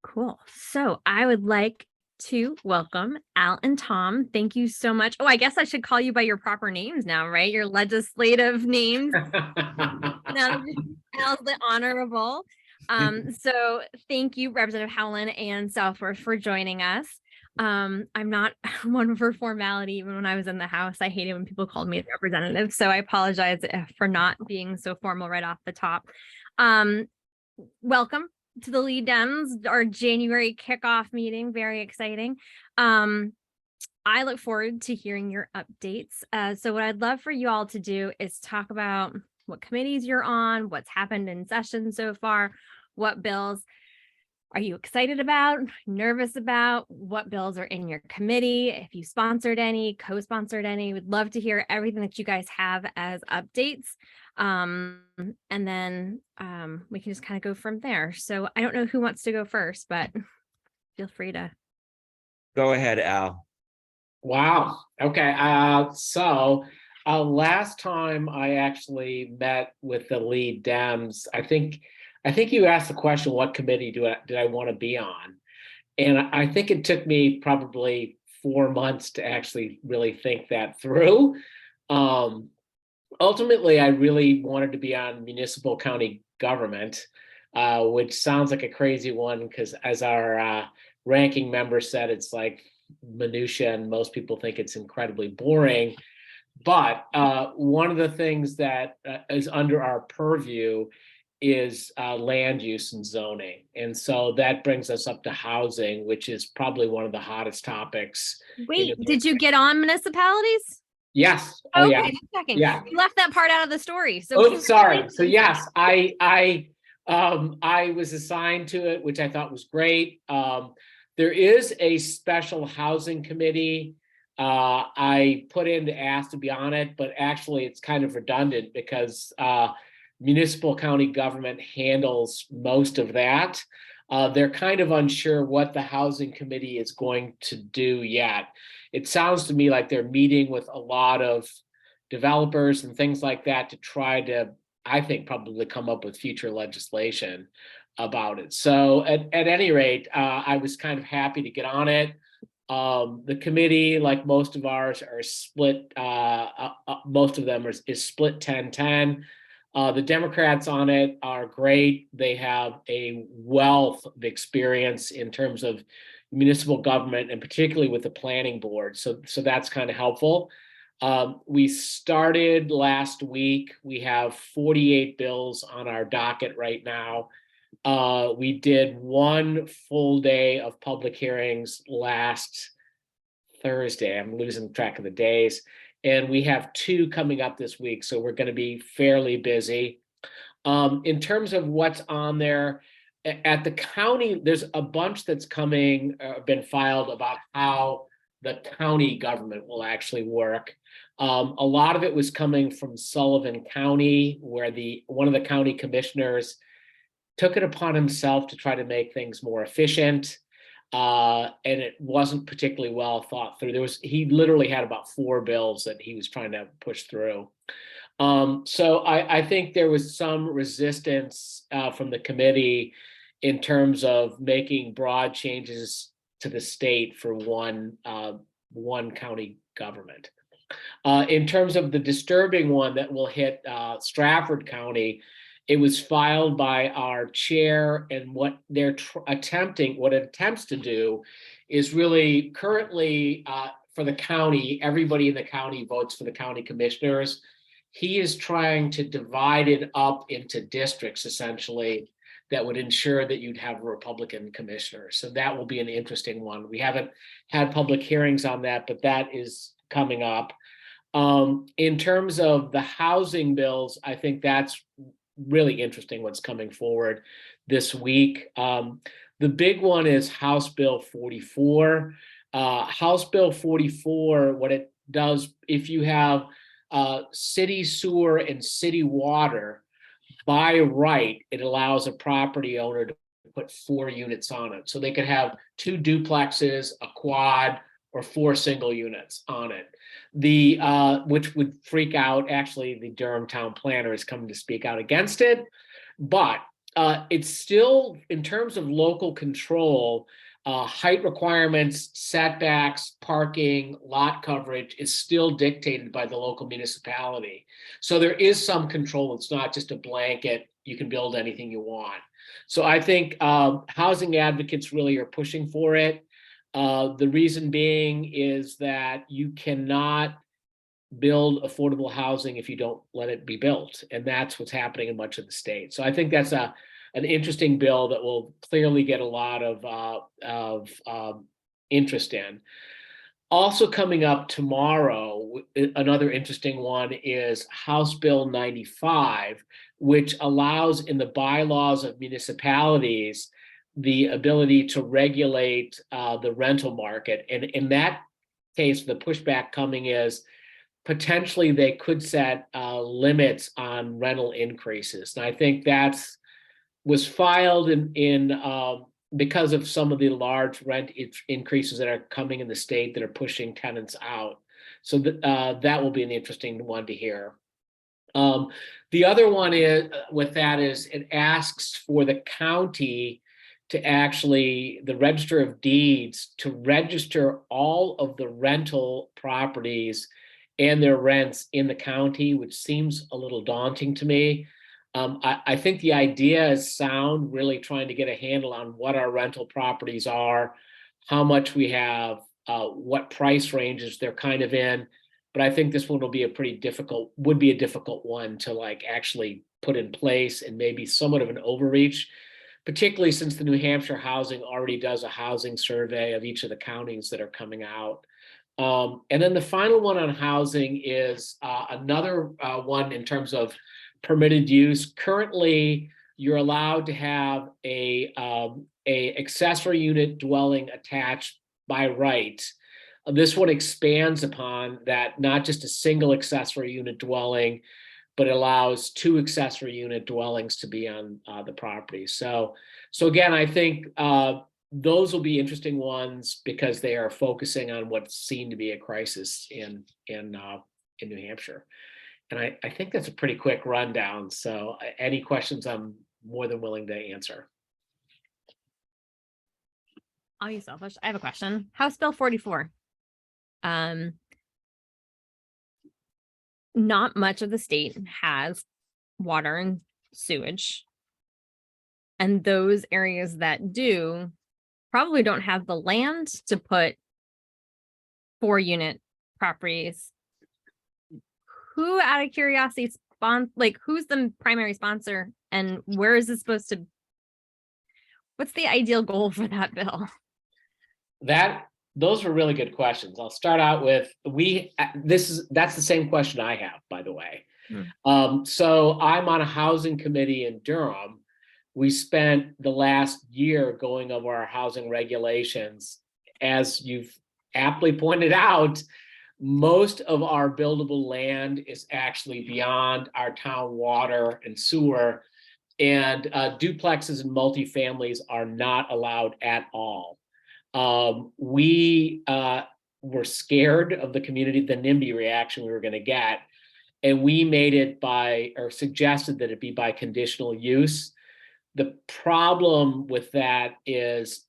Cool. So I would like to welcome Al and Tom. Thank you so much. Oh, I guess I should call you by your proper names now, right? Your legislative names. Now Al's the honorable. So thank you, Representative Howland and Southworth, for joining us. I'm not one for formality, even when I was in the House. I hated when people called me a representative. So I apologize for not being so formal right off the top. Welcome to the Lead Dems, our January kickoff meeting. Very exciting. I look forward to hearing your updates. So what I'd love for you all to do is talk about what committees you're on, what's happened in session so far, what bills are you excited about, nervous about, what bills are in your committee, if you sponsored any, co-sponsored any. We'd love to hear everything that you guys have as updates. And then we can just kind of go from there. So I don't know who wants to go first, but feel free to. Go ahead, Al. Wow. Okay. Last time I actually met with the Lead Dems, I think you asked the question, what committee did I want to be on? And I think it took me probably 4 months to actually really think that through. Ultimately, I really wanted to be on municipal county government, which sounds like a crazy one because, as our ranking member said, it's like minutia and most people think it's incredibly boring. But one of the things that is under our purview is land use and zoning. And so that brings us up to housing, which is probably one of the hottest topics. Wait, did you get on municipalities? Yes. Oh, yeah. okay, just checking. Yeah. You left that part out of the story. So oh, sorry. So yes, I was assigned to it, which I thought was great. There is a special housing committee. I put in to ask to be on it, but actually it's kind of redundant because municipal county government handles most of that. They're kind of unsure what the housing committee is going to do yet. It sounds to me like they're meeting with a lot of developers and things like that to try to, I think, probably come up with future legislation about it. So at any rate, I was kind of happy to get on it. The committee, like most of ours, are split. Most of them is split 10-10. The Democrats on it are great. They have a wealth of experience in terms of municipal government, and particularly with the planning board. So that's kind of helpful. We started last week. We have 48 bills on our docket right now. We did one full day of public hearings last Thursday. I'm losing track of the days. And we have 2 coming up this week. So we're going to be fairly busy. In terms of what's on there, at the county, there's a bunch that's coming, been filed about how the county government will actually work. A lot of it was coming from Sullivan County, where one of the county commissioners took it upon himself to try to make things more efficient. And it wasn't particularly well thought through. He literally had about 4 bills that he was trying to push through. So I think there was some resistance from the committee in terms of making broad changes to the state for one county government. In terms of the disturbing one that will hit Stratford County, it was filed by our chair, and what they're what it attempts to do is really currently for the county, everybody in the county votes for the county commissioners. He is trying to divide it up into districts, essentially, that would ensure that you'd have a Republican commissioner. So that will be an interesting one. We haven't had public hearings on that, but that is coming up. In terms of the housing bills, I think that's really interesting what's coming forward this week. The big one is House Bill 44. House Bill 44, what it does, if you have city sewer and city water, by right, it allows a property owner to put 4 units on it. So they could have 2 duplexes, a quad, or 4 single units on it. Which would freak out, actually, the Durham town planner is coming to speak out against it. But it's still, in terms of local control, height requirements, setbacks, parking, lot coverage is still dictated by the local municipality. So there is some control. It's not just a blanket, you can build anything you want. So I think housing advocates really are pushing for it. The reason being is that you cannot build affordable housing if you don't let it be built. And that's what's happening in much of the state. So I think that's an interesting bill that will clearly get a lot of interest in. Also coming up tomorrow, another interesting one is House Bill 95, which allows in the bylaws of municipalities the ability to regulate the rental market. And in that case, the pushback coming is potentially they could set limits on rental increases. And I think that's was filed in because of some of the large rent increases that are coming in the state that are pushing tenants out. So that will be an interesting one to hear. The other one is with that is it asks for the county to actually, the Register of Deeds, to register all of the rental properties and their rents in the county, which seems a little daunting to me. I think the idea is sound, really trying to get a handle on what our rental properties are, how much we have, what price ranges they're kind of in. But I think this one will be a pretty difficult, would be a difficult one to like actually put in place, and maybe somewhat of an overreach, particularly since the New Hampshire Housing already does a housing survey of each of the counties that are coming out. And then the final one on housing is another one in terms of permitted use. Currently, you're allowed to have a accessory unit dwelling attached by right. This one expands upon that, not just a single accessory unit dwelling, but it allows 2 accessory unit dwellings to be on the property. So again, I think those will be interesting ones because they are focusing on what's seen to be a crisis in New Hampshire. And I think that's a pretty quick rundown. So any questions, I'm more than willing to answer. I'll be selfish. I have a question. House Bill 44. Not much of the state has water and sewage. And those areas that do probably don't have the land to put 4-unit properties. Who, out of curiosity, who's the primary sponsor, and where is it supposed to? What's the ideal goal for that bill? Those are really good questions. I'll start out with that's the same question I have, by the way. So I'm on a housing committee in Durham. We spent the last year going over our housing regulations. As you've aptly pointed out, most of our buildable land is actually beyond our town water and sewer, and duplexes and multifamilies are not allowed at all. We were scared of the community, the NIMBY reaction we were going to get, and we made it suggested that it be by conditional use. The problem with that is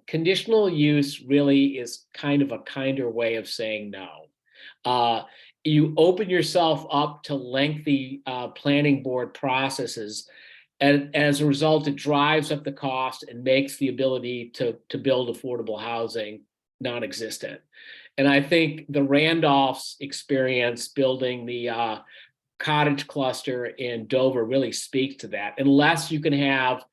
conditional use really is kind of a kinder way of saying no. You open yourself up to lengthy planning board processes, and as a result, it drives up the cost and makes the ability to build affordable housing non-existent. And I think the Randolph's experience building the cottage cluster in Dover really speaks to that. Unless you can have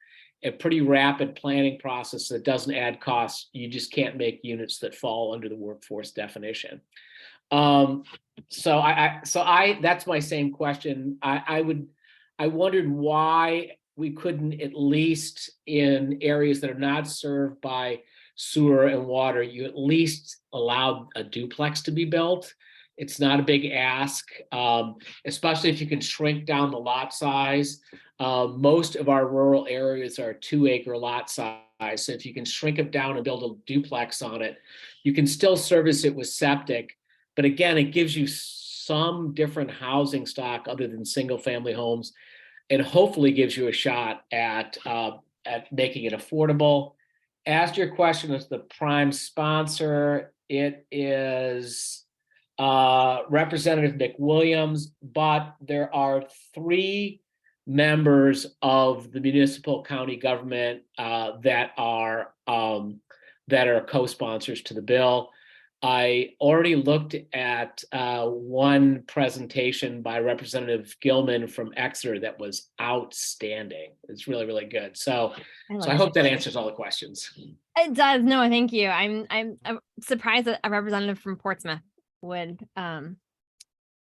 a pretty rapid planning process that doesn't add costs, you just can't make units that fall under the workforce definition. So that's my same question. I wondered why we couldn't, at least in areas that are not served by sewer and water, you at least allow a duplex to be built. It's not a big ask, especially if you can shrink down the lot size. Most of our rural areas are 2-acre lot size. So if you can shrink it down and build a duplex on it, you can still service it with septic. But again, it gives you some different housing stock other than single family homes. and hopefully gives you a shot at making it affordable. As to your question as the prime sponsor, it is Representative McWilliams, but there are 3 members of the municipal county government that are co-sponsors to the bill. I already looked at one presentation by Representative Gilman from Exeter that was outstanding. It's really, really good. So I hope that answers all the questions. It does. No, thank you. I'm surprised that a representative from Portsmouth would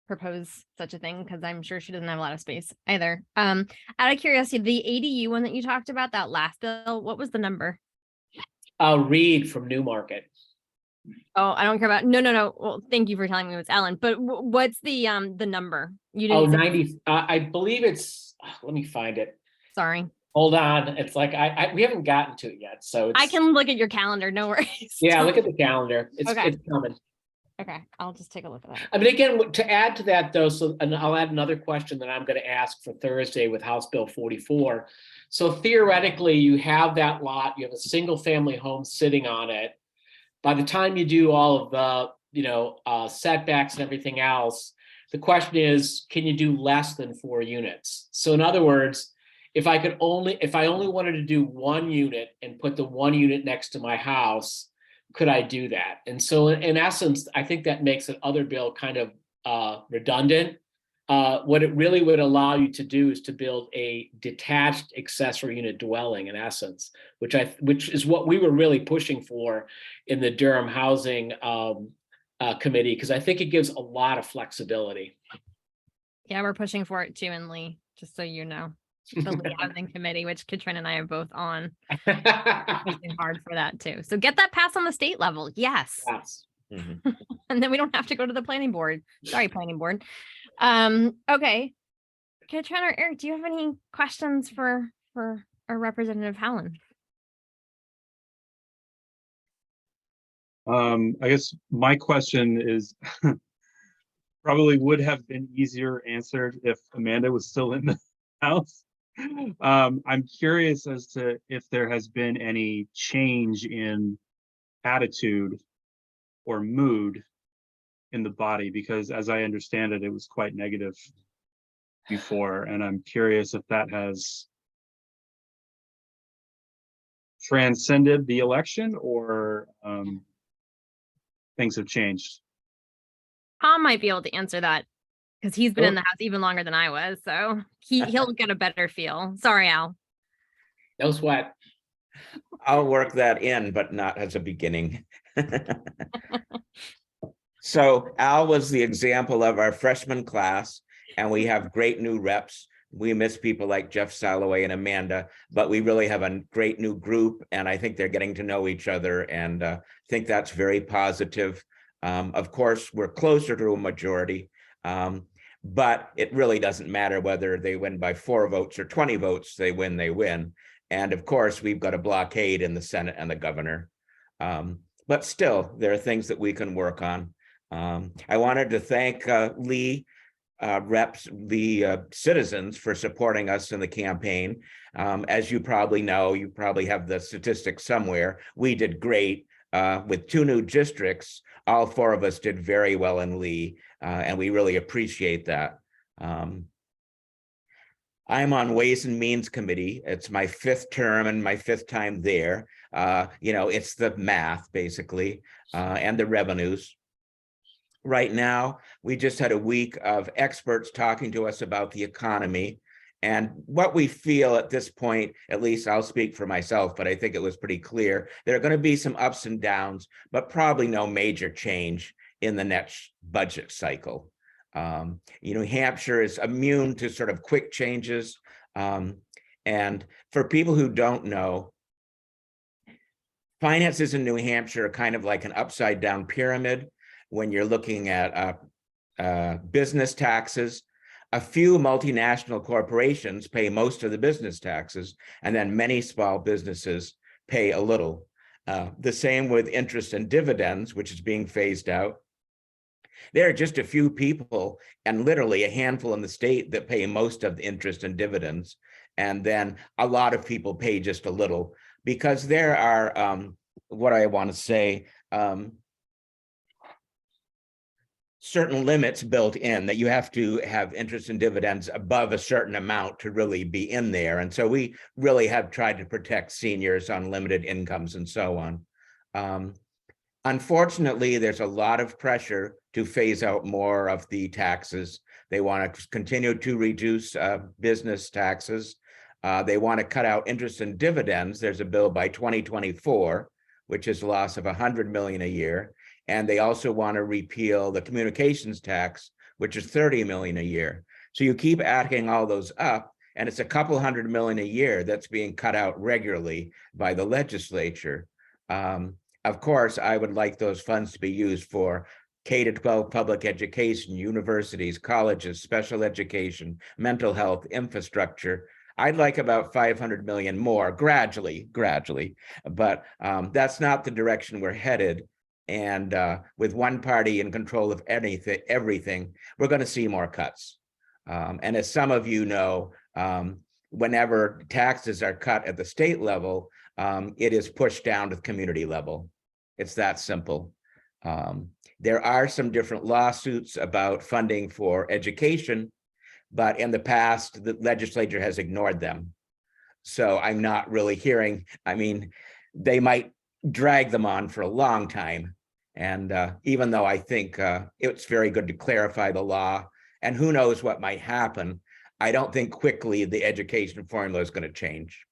propose such a thing, because I'm sure she doesn't have a lot of space either. Out of curiosity, the ADU one that you talked about, that last bill, what was the number? Reed from Newmarket. Oh, I don't care about. No. Well, thank you for telling me it was Ellen. But what's the number? You didn't. Oh, 90. I believe it's. Let me find it. Sorry. Hold on. It's like we haven't gotten to it yet, so I can look at your calendar. No worries. Yeah, look at the calendar. It's coming. Okay, I'll just take a look at that. I mean, again, to add to that though, and I'll add another question that I'm going to ask for Thursday with House Bill 44. So theoretically, you have that lot, you have a single family home sitting on it. By the time you do all of the, setbacks and everything else, the question is, can you do less than 4 units? So in other words, if I only wanted to do 1 unit and put the 1 unit next to my house, could I do that? And so in essence, I think that makes the other bill kind of redundant. What it really would allow you to do is to build a detached accessory unit dwelling, in essence, which is what we were really pushing for in the Durham Housing Committee, because I think it gives a lot of flexibility. Yeah, we're pushing for it too in Lee, just so you know. The Lee Housing Committee, which Katrin and I are both on. Pushing hard for that too. So get that passed on the state level. Yes. Yes. Mm-hmm. And then we don't have to go to the planning board. Sorry, planning board. Okay. Katrin or Eric, do you have any questions for our Representative Howland? I guess my question is probably would have been easier answered if Amanda was still in the house. I'm curious as to if there has been any change in attitude or mood in the body, because as I understand it, it was quite negative before, and I'm curious if that has transcended the election or things have changed. Tom might be able to answer that because he's been in Sure. the house even longer than I was, so he'll get a better feel. Sorry, Al. No sweat. I'll work that in, but not as a beginning. So Al was the example of our freshman class, and we have great new reps. We miss people like Jeff Salloway and Amanda, but we really have a great new group, and I think they're getting to know each other, and think that's very positive. Of course, we're closer to a majority, but it really doesn't matter whether they win by 4 votes or 20 votes, they win. And of course, we've got a blockade in the Senate and the governor. But still, there are things that we can work on. I wanted to thank Lee reps, the citizens, for supporting us in the campaign. As you probably know, you probably have the statistics somewhere. We did great with 2 new districts. All 4 of us did very well in Lee, and we really appreciate that. I'm on Ways and Means Committee. It's my 5th term and my 5th time there. It's the math basically, and the revenues. Right now, we just had a week of experts talking to us about the economy, and what we feel at this point, at least I'll speak for myself, but I think it was pretty clear, there are going to be some ups and downs, but probably no major change in the next budget cycle. New Hampshire is immune to sort of quick changes. And for people who don't know, finances in New Hampshire are kind of like an upside down pyramid. When you're looking at business taxes, a few multinational corporations pay most of the business taxes, and then many small businesses pay a little. The same with interest and dividends, which is being phased out. There are just a few people and literally a handful in the state that pay most of the interest and dividends. And then a lot of people pay just a little because there are, what I want to say, certain limits built in that you have to have interest and dividends above a certain amount to really be in there. And so we really have tried to protect seniors on limited incomes and so on. Unfortunately, there's a lot of pressure to phase out more of the taxes. They want to continue to reduce business taxes. They want to cut out interest and dividends. There's a bill by 2024, which is a loss of $100 million a year. And they also want to repeal the communications tax, which is $30 million a year. So you keep adding all those up, and it's a couple $100 million a year that's being cut out regularly by the legislature. Of course, I would like those funds to be used for K-12 public education, universities, colleges, special education, mental health, infrastructure. I'd like about 500 million more gradually, but that's not the direction we're headed. And with one party in control of everything, we're going to see more cuts. And as some of you know, whenever taxes are cut at the state level, it is pushed down to the community level. It's that simple. There are some different lawsuits about funding for education, but in the past, the legislature has ignored them. So I'm not really hearing, I mean, they might drag them on for a long time. And even though I think it's very good to clarify the law, and who knows what might happen, I don't think quickly the education formula is going to change.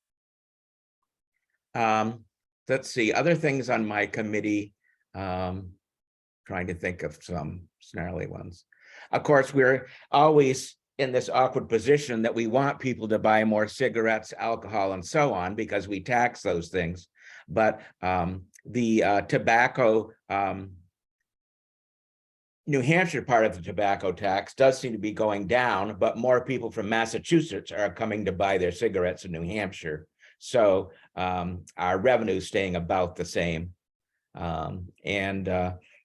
Let's see, other things on my committee, trying to think of some snarly ones. Of course, we're always in this awkward position that we want people to buy more cigarettes, alcohol, and so on, because we tax those things. But the tobacco, New Hampshire part of the tobacco tax does seem to be going down, but more people from Massachusetts are coming to buy their cigarettes in New Hampshire. So our revenue is staying about the same.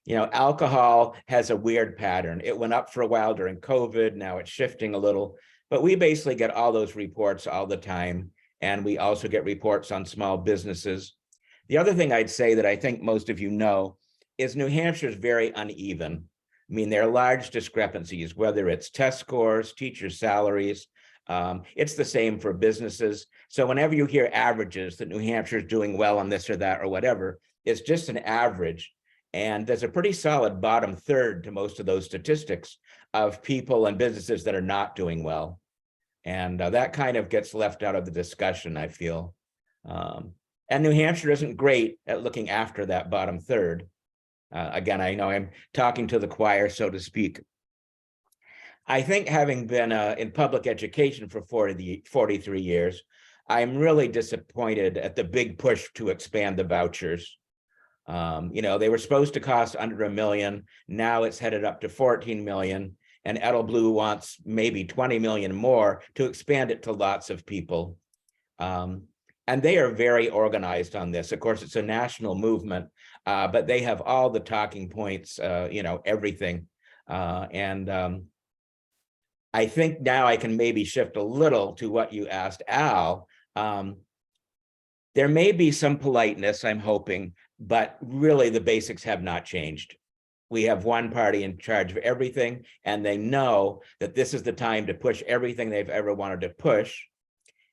You know, alcohol has a weird pattern. It went up for a while during COVID. Now it's shifting a little, but we basically get all those reports all the time. And we also get reports on small businesses. The other thing I'd say that I think most of you know is New Hampshire is very uneven. I mean, there are large discrepancies, whether it's test scores, teacher salaries. It's the same for businesses. So whenever you hear averages that New Hampshire is doing well on this or that or whatever, it's just an average. And there's a pretty solid bottom third to most of those statistics of people and businesses that are not doing well. And that kind of gets left out of the discussion, I feel. And New Hampshire isn't great at looking after that bottom third. Again, I know I'm talking to the choir, so to speak. I think having been in public education for 43 years, I'm really disappointed at the big push to expand the vouchers. You know, they were supposed to cost under $1 million. Now it's headed up to 14 million. And Edelblue wants maybe 20 million more to expand it to lots of people. And they are very organized on this. Of course, it's a national movement, but they have all the talking points, you know, everything. I think now I can maybe shift a little to what you asked, Al. There may be some politeness, I'm hoping, but really the basics have not changed. We have one party in charge of everything, and they know that this is the time to push everything they've ever wanted to push.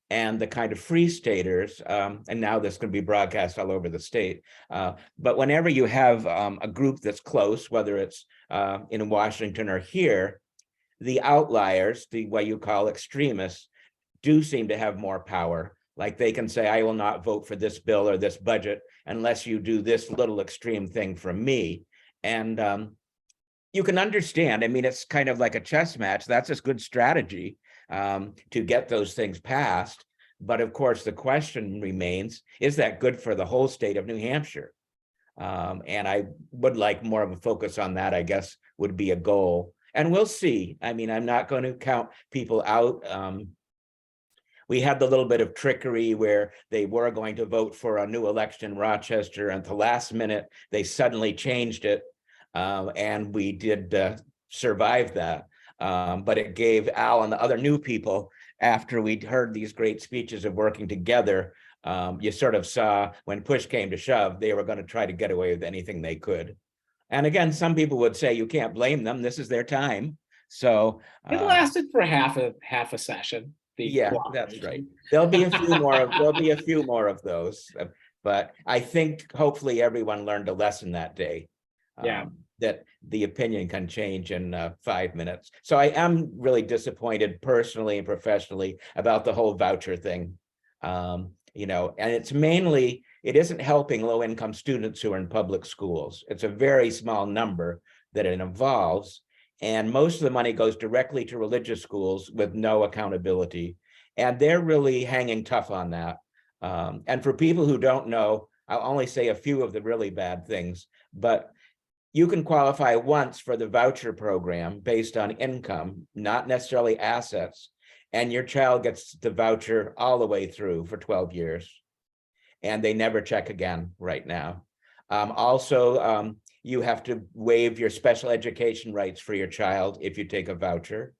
And the kind of free staters, and now this can be broadcast all over the state. But whenever you have a group that's close, whether it's in Washington or here, the outliers, the what you call extremists, do seem to have more power. Like they can say, I will not vote for this bill or this budget unless you do this little extreme thing for me. And you can understand, I mean, it's kind of like a chess match. That's a good strategy to get those things passed. But of course, the question remains, is that good for the whole state of New Hampshire? And I would like more of a focus on that, I guess, would be a goal. And we'll see. I mean, I'm not going to count people out. We had the little bit of trickery where they were going to vote for a new election in Rochester, and at the last minute, they suddenly changed it. And we did survive that. But it gave Al and the other new people, after we'd heard these great speeches of working together, you sort of saw when push came to shove, they were going to try to get away with anything they could. And again, some people would say you can't blame them. This is their time. So It lasted for half a session. yeah, that's right. There'll be a few more of those. But I think hopefully everyone learned a lesson that day. Yeah. That the opinion can change in 5 minutes. So I am really disappointed personally and professionally about the whole voucher thing. You know, and it's mainly, it isn't helping low-income students who are in public schools. It's a very small number that it involves. And most of the money goes directly to religious schools with no accountability. And they're really hanging tough on that. And for people who don't know, I'll only say a few of the really bad things, but you can qualify once for the voucher program based on income, not necessarily assets, and your child gets the voucher all the way through for 12 years. And they never check again right now. Also, you have to waive your special education rights for your child if you take a voucher.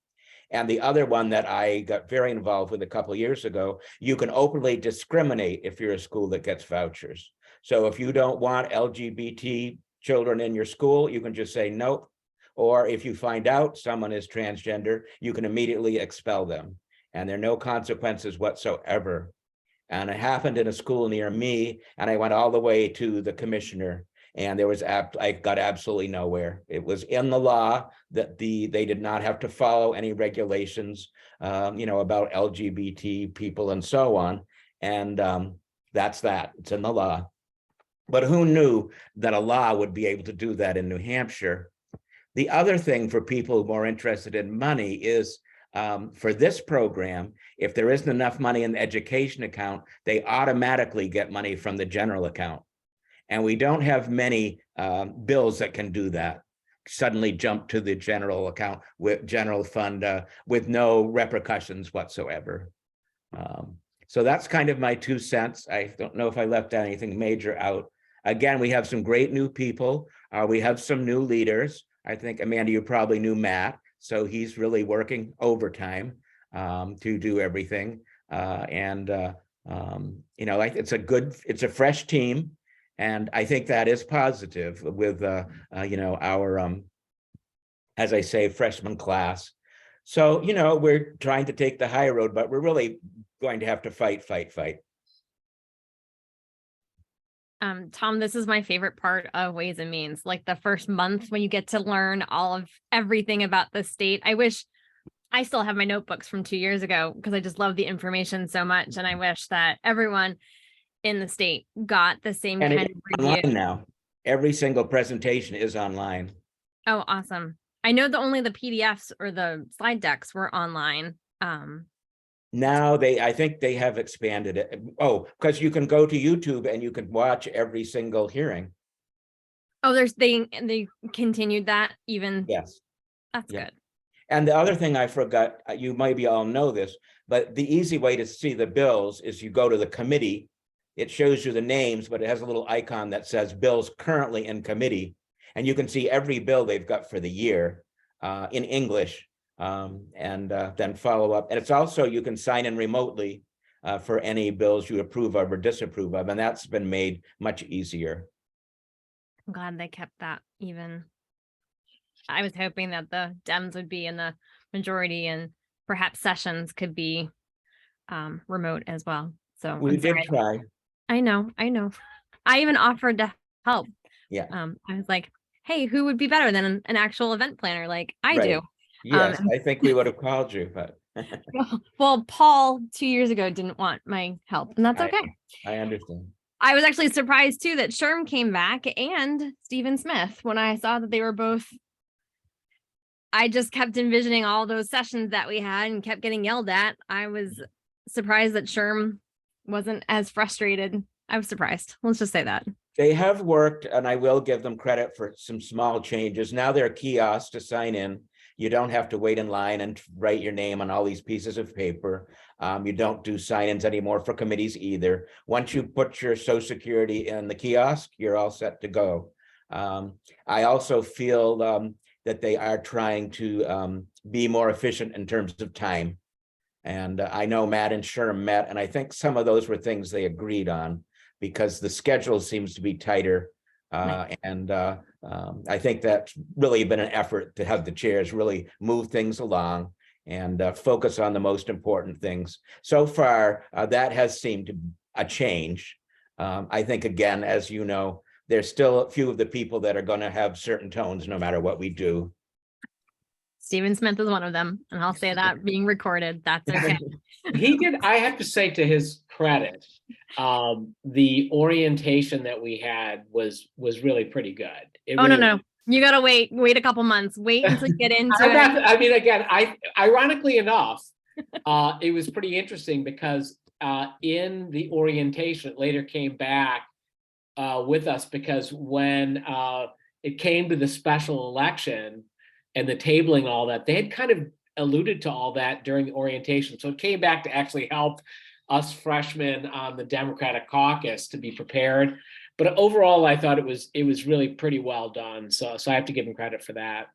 And the other one that I got very involved with a couple of years ago, you can openly discriminate if you're a school that gets vouchers. So if you don't want LGBT children in your school, you can just say nope. Or if you find out someone is transgender, you can immediately expel them. And there are no consequences whatsoever. And it happened in a school near me, and I went all the way to the commissioner, and there was I got absolutely nowhere. It was in the law that they did not have to follow any regulations, you know, about LGBT people and so on. And that's that. It's in the law. But who knew that a law would be able to do that in New Hampshire? The other thing for people more interested in money is for this program, if there isn't enough money in the education account, they automatically get money from the general account. And we don't have many bills that can do that, suddenly jump to the general account with general fund with no repercussions whatsoever. So that's kind of my 2 cents. I don't know if I left anything major out. Again, we have some great new people. We have some new leaders. I think, Amanda, you probably knew Matt. So he's really working overtime to do everything. You know, like it's a fresh team. And I think that is positive with, you know, our, as I say, freshman class. So, you know, we're trying to take the high road, but we're really going to have to fight. Tom, this is my favorite part of Ways and Means, like the first month when you get to learn all of everything about the state. I wish I still have my notebooks from 2 years ago because I just love the information so much. And I wish that everyone in the state got the same And kind it's of review. online now. Every single presentation is online. Oh, awesome. I know that only the PDFs or the slide decks were online. Now I think they have expanded it. Oh, because you can go to YouTube and you can watch every single hearing. Oh, they continued that even. Yes. That's Yeah. good. And the other thing I forgot, you maybe all know this, but the easy way to see the bills is you go to the committee. It shows you the names, but it has a little icon that says bills currently in committee. And you can see every bill they've got for the year in English. Then follow up. And it's also, you can sign in remotely for any bills you approve of or disapprove of, and that's been made much easier. I'm glad they kept that even. I was hoping that the Dems would be in the majority and perhaps sessions could be remote as well. So We did try. I know. I even offered to help. Yeah. I was like, hey, who would be better than an actual event planner like I Right. do? Yes, I think we would have called you, but Well, Paul 2 years ago didn't want my help, and that's okay. I understand. I was actually surprised too that Sherm came back and Stephen Smith when I saw that they were both. I just kept envisioning all those sessions that we had and kept getting yelled at. I was surprised that Sherm wasn't as frustrated. I was surprised. Let's just say that. They have worked, and I will give them credit for some small changes. Now there are kiosks to sign in. You don't have to wait in line and write your name on all these pieces of paper. You don't do sign-ins anymore for committees either. Once you put your Social Security in the kiosk, you're all set to go. I also feel that they are trying to be more efficient in terms of time. And I know Matt and Sherm met, and I think some of those were things they agreed on because the schedule seems to be tighter. And I think that's really been an effort to have the chairs really move things along and focus on the most important things. So far, that has seemed to a change. I think, again, as you know, there's still a few of the people that are going to have certain tones no matter what we do. Stephen Smith is one of them, and I'll say that being recorded. That's okay. He did, I have to say to his credit, the orientation that we had was really pretty good. It Oh, no, really- no. You gotta wait a couple months. Wait until you get into I'm it. not- I mean, again, ironically enough, it was pretty interesting because in the orientation, it later came back with us because when it came to the special election and the tabling, all that, they had kind of alluded to all that during the orientation. So it came back to actually help us freshmen on the Democratic caucus to be prepared. But overall, I thought it was really pretty well done. So I have to give him credit for that.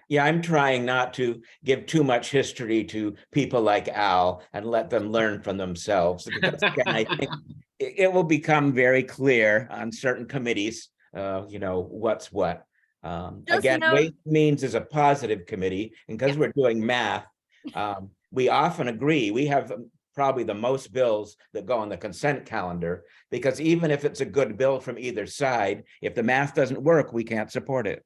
Yeah, I'm trying not to give too much history to people like Al and let them learn from themselves. Because again, I think it will become very clear on certain committees, what's what. Again, Ways and Means is a positive committee, and because we're doing math, we often agree. We have probably the most bills that go on the consent calendar, because even if it's a good bill from either side, if the math doesn't work, we can't support it.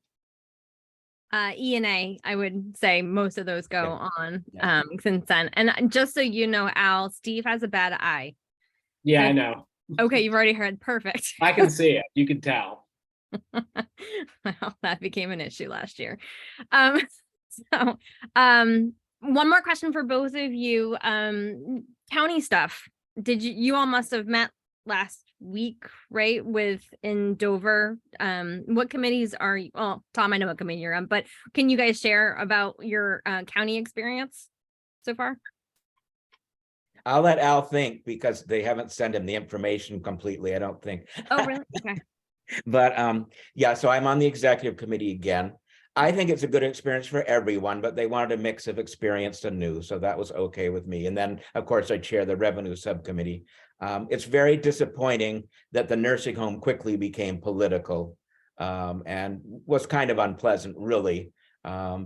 E and A, I would say most of those go on Yeah. consent. And just so you know, Al, Steve has a bad eye. Yeah, I know. Okay, you've already heard. Perfect. I can see it. You can tell. Well, that became an issue last year. So one more question for both of you. County stuff. You all must have met last week, right? In Dover. What committees are you? Well, Tom, I know what committee you're on, but can you guys share about your county experience so far? I'll let Al think because they haven't sent him the information completely, I don't think. Oh, really? Okay. But yeah, so I'm on the executive committee again. I think it's a good experience for everyone, but they wanted a mix of experienced and new, so that was okay with me. And then, of course, I chair the revenue subcommittee. It's very disappointing that the nursing home quickly became political and was kind of unpleasant, really,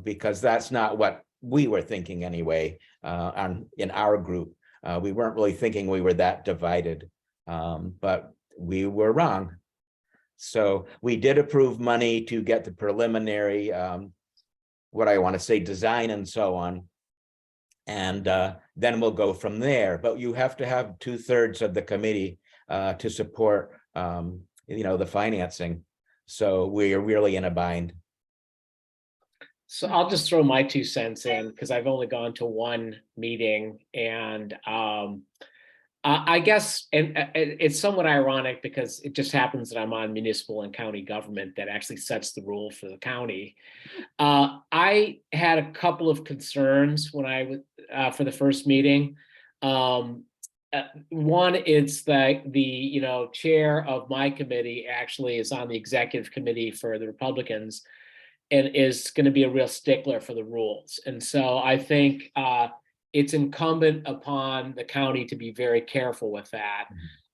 because that's not what we were thinking anyway in our group. We weren't really thinking we were that divided, but we were wrong. So we did approve money to get the preliminary, what I want to say, design and so on. And then we'll go from there. But you have to have 2/3 of the committee to support, the financing. So we're really in a bind. So I'll just throw my 2 cents in because I've only gone to one meeting, and I guess, and it's somewhat ironic because it just happens that I'm on municipal and county government that actually sets the rule for the county. I had a couple of concerns when I was for the first meeting. One, it's that the chair of my committee actually is on the executive committee for the Republicans and is going to be a real stickler for the rules. And so I think it's incumbent upon the county to be very careful with that.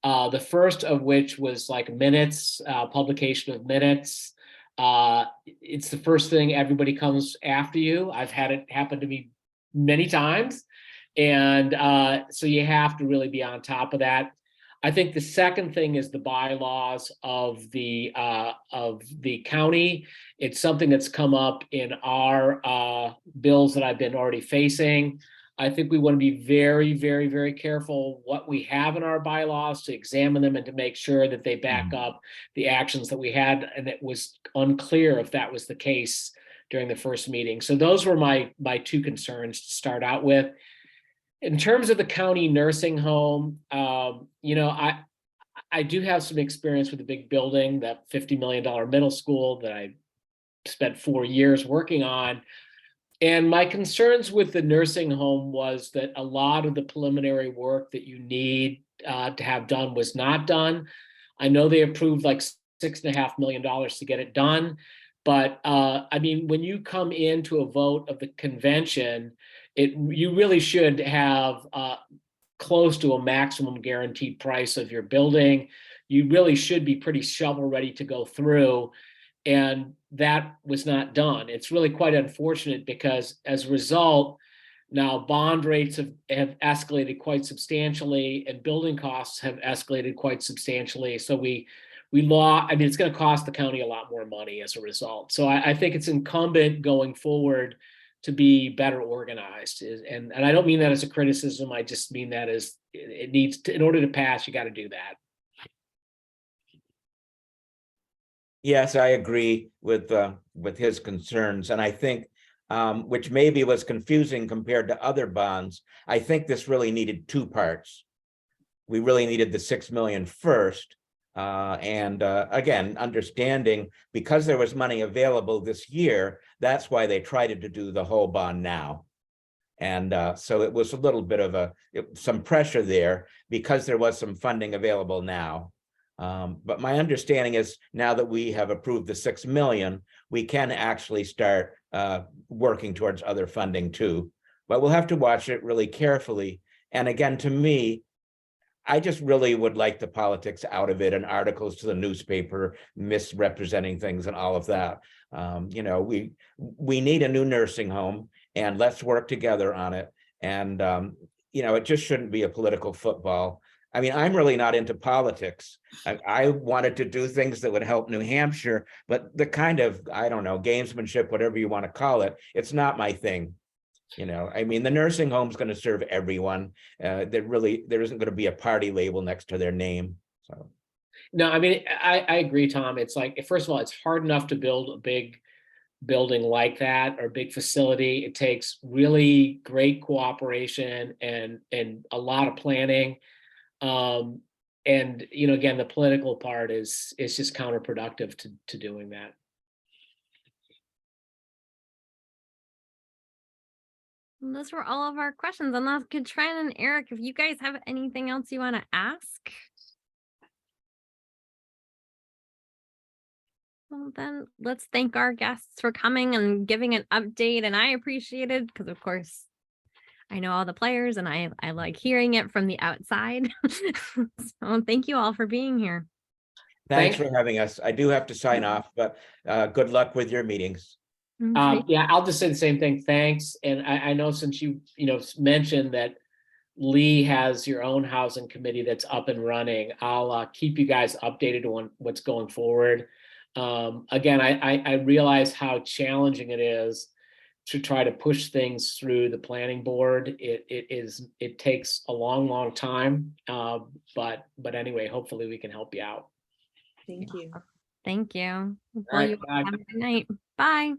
The first of which was like minutes, publication of minutes. It's the first thing everybody comes after you. I've had it happen to me many times. And so you have to really be on top of that. I think the second thing is the bylaws of the county. It's something that's come up in our bills that I've been already facing. I think we want to be very, very, very careful what we have in our bylaws, to examine them and to make sure that they back up the actions that we had. And it was unclear if that was the case during the first meeting. So those were my 2 concerns to start out with. In terms of the county nursing home, I do have some experience with a big building, that $50 million middle school that I spent 4 years working on. And my concerns with the nursing home was that a lot of the preliminary work that you need to have done was not done. I know they approved like $6.5 million to get it done. But I mean, when you come into a vote of the convention, you really should have close to a maximum guaranteed price of your building. You really should be pretty shovel ready to go through. And that was not done. It's really quite unfortunate because as a result, now bond rates have escalated quite substantially and building costs have escalated quite substantially. So I mean, it's going to cost the county a lot more money as a result. So I think it's incumbent going forward to be better organized. And I don't mean that as a criticism. I just mean that as it needs to, in order to pass, you got to do that. Yes, I agree with his concerns, and I think which maybe was confusing compared to other bonds. I think this really needed two parts. We really needed the 6 million first, and again, understanding because there was money available this year, that's why they tried to do the whole bond now. And so it was a little bit of some pressure there because there was some funding available now. But my understanding is now that we have approved the 6 million, we can actually start working towards other funding too. But we'll have to watch it really carefully. And again, to me, I just really would like the politics out of it and articles to the newspaper misrepresenting things and all of that. You know, we need a new nursing home and let's work together on it. And, you know, it just shouldn't be a political football. I mean, I'm really not into politics. I wanted to do things that would help New Hampshire, but the kind of, I don't know, gamesmanship, whatever you want to call it, it's not my thing. You know, I mean, the nursing home's going to serve everyone. There isn't going to be a party label next to their name. So. No, I mean, I agree, Tom. It's like, first of all, it's hard enough to build a big building like that or a big facility. It takes really great cooperation and a lot of planning. And, you know, again, the political part is just counterproductive to doing that. And those were all of our questions. Unless Katrin and Eric, if you guys have anything else you want to ask. Well, then let's thank our guests for coming and giving an update. And I appreciate it because, of course, I know all the players and I like hearing it from the outside. So thank you all for being here. Thanks for having us. I do have to sign off, but good luck with your meetings. Yeah, I'll just say the same thing. Thanks. And I know since you mentioned that Lee has your own housing committee that's up and running, I'll keep you guys updated on what's going forward. Again, I realize how challenging it is to try to push things through the planning board. It takes a long time. But anyway, hopefully we can help you out. Thank you. Thank you. All right, bye. Have a good night. Bye.